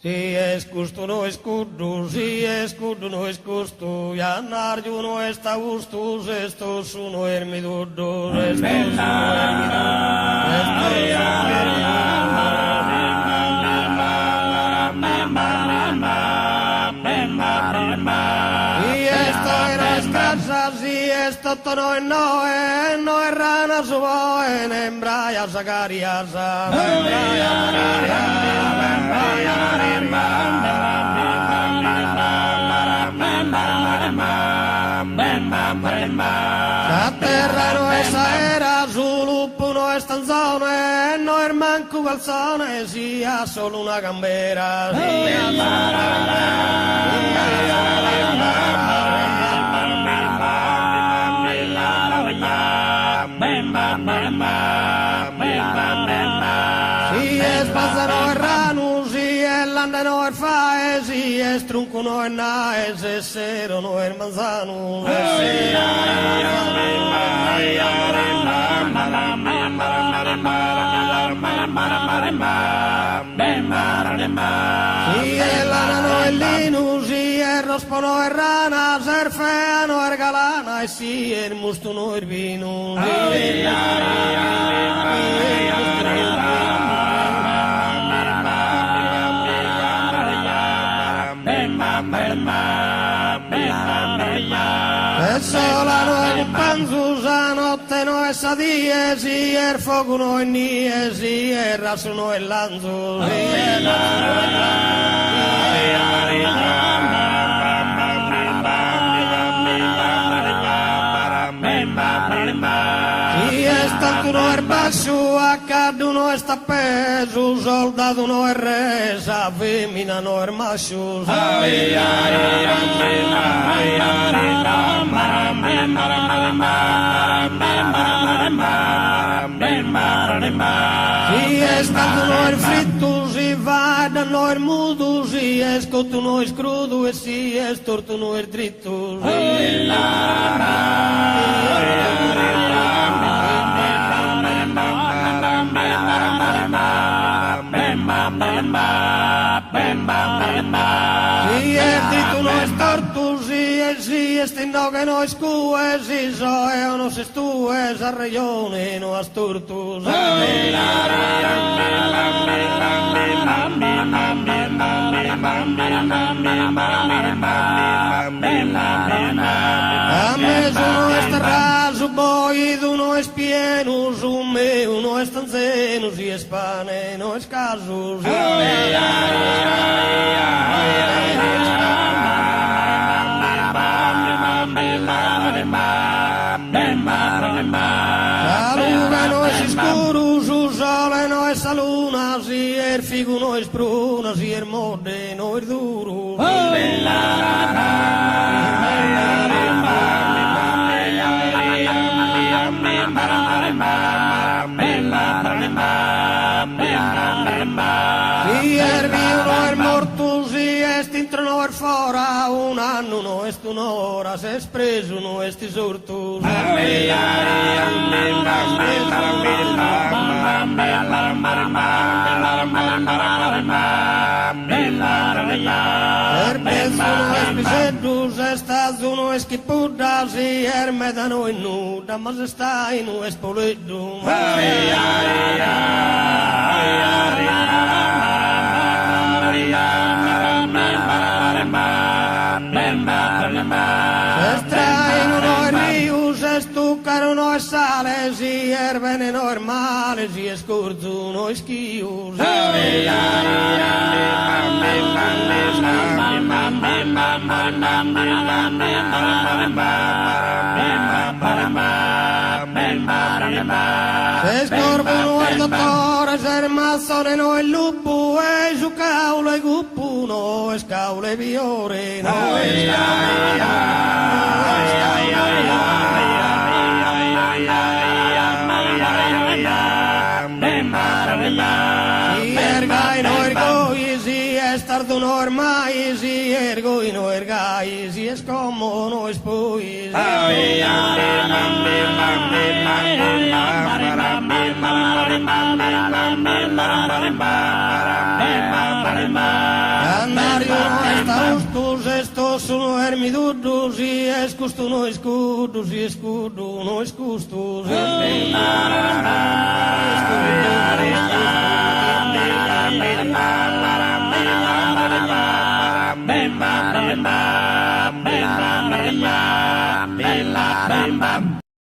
Si es custo no es cudo, si es cudo no es custo, ya narju no está gustus, estos uno ermidudos, estos uno y esto no es casa, si esto no es rana su en embraya Zacariasa, la terra no es aera, su lupo no es tanzone, no es manco calzone, sia solo una gambera. Si es pássaro es ranu, si es lande no es fae, si es trunco no es nae, si es cero no es manzano. Si es lana no es linu, si es rospo no es rana, si es fea no es galana, e si es musto no es vino. E sola no è un panzusa, notte no è sadie, si è fuoco no è nie, si è raso no è lanzo, si è si è stanco no è basso, accade no è sta peso, soldato no è resa, femmina no è mascio. Si è stato no è fritto, si va da no è muto, si è scotto no è crudo e si è storto no è dritto. Si è dritto no è storto, si è stinno che no è scue, si so e non si stue, sa regione no è storto. A me sono è raso, poi uno è pieno, su me uno è stanzeno, si è spane, no è scaso. La luna no è scuro, su sole no è sa luna, si è figo no è spruna, si è mode no è duro. Si è vivo no è morto, si è stintro no è fora, un anno no è un'ora, se è preso no è sorto. Er penso no è piseddu, se stato no è schipudda, si er medano in nuda, ma se stai no è spoleddu. Se straino no è rio, se stuccano no è sale, si er veneno è male, si è scorzo no è schio. Se scorbo no è dottore, se è mazzone no è lupo, e su caule guppu no è scaule viore, no è si ergai no ergoi, si è stardo no ormai, si ergoi no ergai, si è scomo no è spoi. Estaustos, estos no hermidudos, e escusto no escudos, e escudo no escustos. Bam, bam, bam, bam, bam, bam, bam, bam, bam, bam, bam.